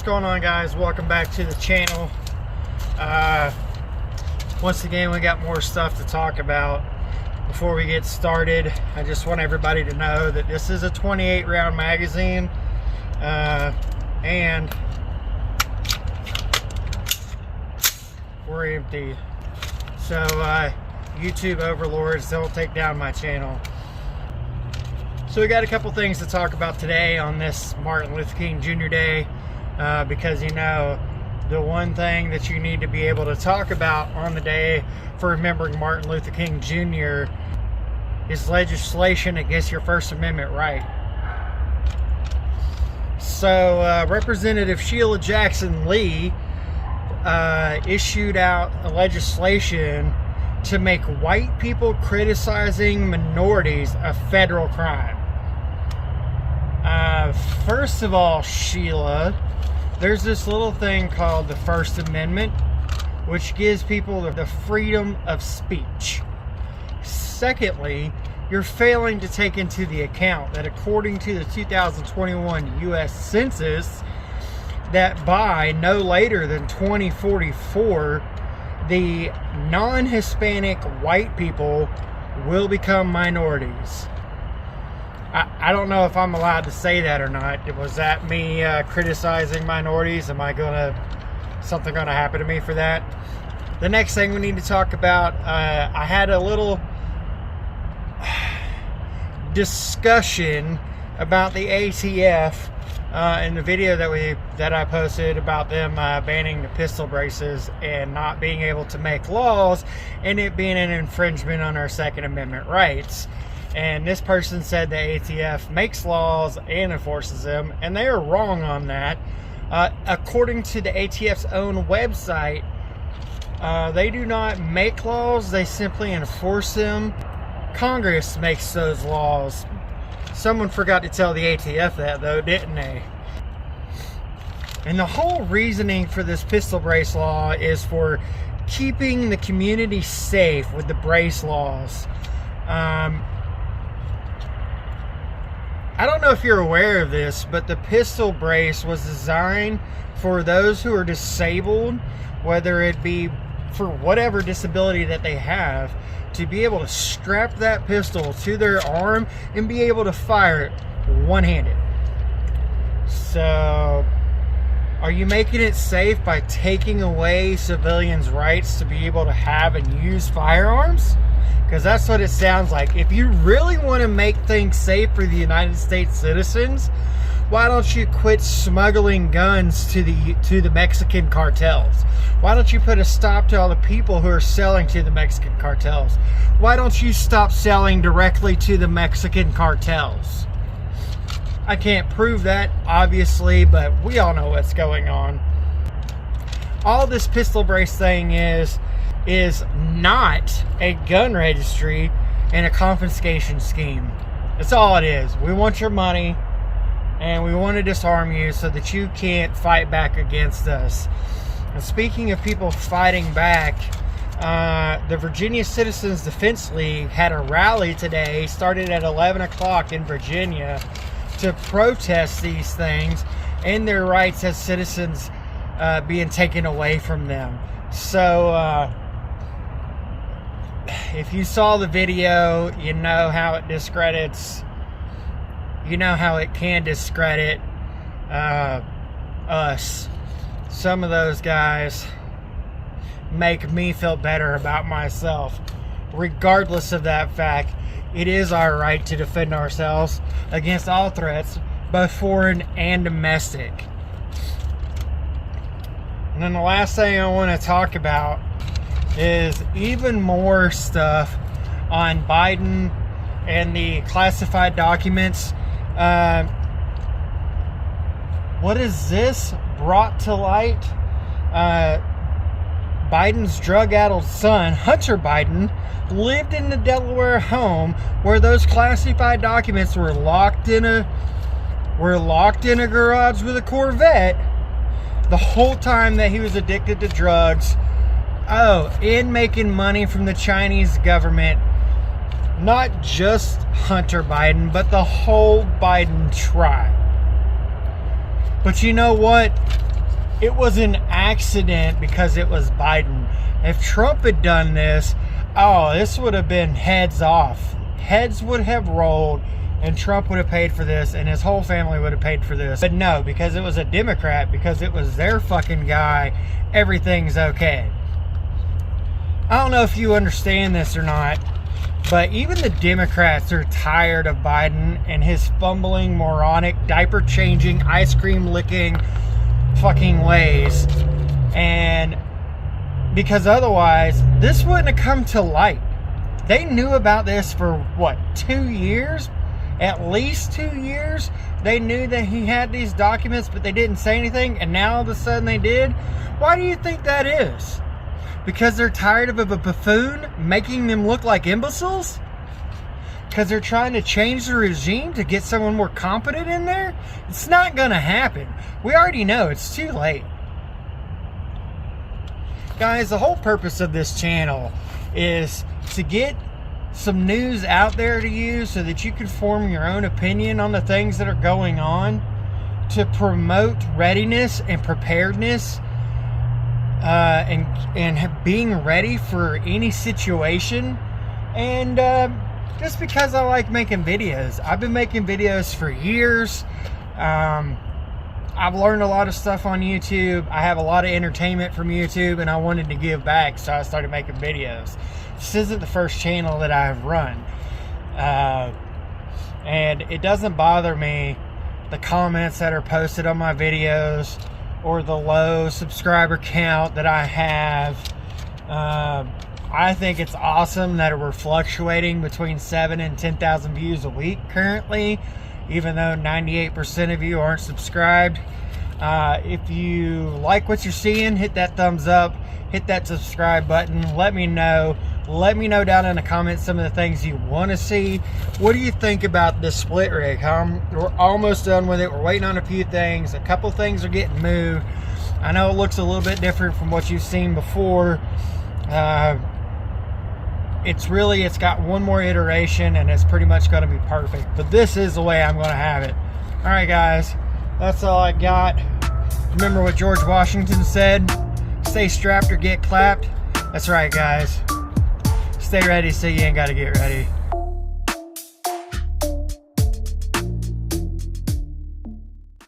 going on, guys? Welcome back to the channel. Once again, we got more stuff to talk about. Before we get started, I just want everybody to know that this is a 28 round magazine, and we're empty, so YouTube overlords, don't take down my channel. So we got a couple things to talk about today on this Martin Luther King Jr. Day, because you know, the one thing that you need to be able to talk about on the day for remembering Martin Luther King Jr. is legislation against your First Amendment right. So Representative Sheila Jackson Lee issued out a legislation to make white people criticizing minorities a federal crime. First of all, Sheila, there's this little thing called the First Amendment, which gives people the freedom of speech. Secondly, you're failing to take into the account that according to the 2021 U.S. Census, that by no later than 2044, the non-Hispanic white people will become minorities. I don't know if I'm allowed to say that or not. Was that me criticizing minorities? Am I something gonna happen to me for that? The next thing we need to talk about, I had a little discussion about the ATF in the video that I posted about them banning the pistol braces and not being able to make laws, and it being an infringement on our Second Amendment rights. And this person said the ATF makes laws and enforces them, and they are wrong on that. According to the ATF's own website, they do not make laws, they simply enforce them. Congress makes those laws. Someone forgot to tell the ATF that, though, didn't they? And the whole reasoning for this pistol brace law is for keeping the community safe with the brace laws. I don't know if you're aware of this, but the pistol brace was designed for those who are disabled, whether it be for whatever disability that they have, to be able to strap that pistol to their arm and be able to fire it one-handed. So, are you making it safe by taking away civilians' rights to be able to have and use firearms? Because that's what it sounds like. If you really want to make things safe for the United States citizens, why don't you quit smuggling guns to the Mexican cartels? Why don't you put a stop to all the people who are selling to the Mexican cartels? Why don't you stop selling directly to the Mexican cartels? I can't prove that, obviously, but we all know what's going on. All this pistol brace thing is not a gun registry and a confiscation scheme. That's all it is. We want your money, and we want to disarm you so that you can't fight back against us. And speaking of people fighting back, the Virginia Citizens Defense League had a rally today, started at 11 o'clock in Virginia, to protest these things and their rights as citizens being taken away from them. So, if you saw the video, you know how it discredits, you know how it can discredit us. Some of those guys make me feel better about myself. Regardless of that fact, it is our right to defend ourselves against all threats, both foreign and domestic. And then the last thing I want to talk about is even more stuff on Biden and the classified documents. What is this brought to light? Biden's drug-addled son, Hunter Biden, lived in the Delaware home where those classified documents were locked in a garage with a Corvette the whole time that he was addicted to drugs. Oh, and making money from the Chinese government. Not just Hunter Biden, but the whole Biden tribe. But you know what? it was an accident because it was Biden. If Trump had done this, oh, this would have been heads off. Heads would have rolled, and Trump would have paid for this, and his whole family would have paid for this. But no, because it was a Democrat, because it was their fucking guy, everything's okay. I don't know if you understand this or not, but even the Democrats are tired of Biden and his fumbling, moronic, diaper-changing, ice cream licking fucking ways. And because otherwise, this wouldn't have come to light. They knew about this for, what, 2 years? At least 2 years? They knew that he had these documents, but they didn't say anything, and now all of a sudden they did? Why do you think that is? Because they're tired of a buffoon making them look like imbeciles? Because they're trying to change the regime to get someone more competent in there? It's not going to happen. We already know it's too late. Guys, the whole purpose of this channel is to get some news out there to you so that you can form your own opinion on the things that are going on, to promote readiness and preparedness, and being ready for any situation. And just because I like making videos, I've been making videos for years. I've learned a lot of stuff on YouTube. I have a lot of entertainment from YouTube, and I wanted to give back, so I started making videos. This isn't the first channel that I've run. And it doesn't bother me, the comments that are posted on my videos, or the low subscriber count that I have. I think it's awesome that we're fluctuating between 7,000 and 10,000 views a week currently, even though 98% of you aren't subscribed. If you like what you're seeing, hit that thumbs up, hit that subscribe button. Let me know. Let me know down in the comments some of the things you want to see. What do you think about this split rig? We're almost done with it. We're waiting on a few things. A couple things are getting moved. I know it looks a little bit different from what you've seen before. It's got one more iteration, and it's pretty much going to be perfect. But this is the way I'm going to have it. All right, guys. That's all I got. Remember what George Washington said? Stay strapped or get clapped. That's right, guys. Stay ready so you ain't got to get ready.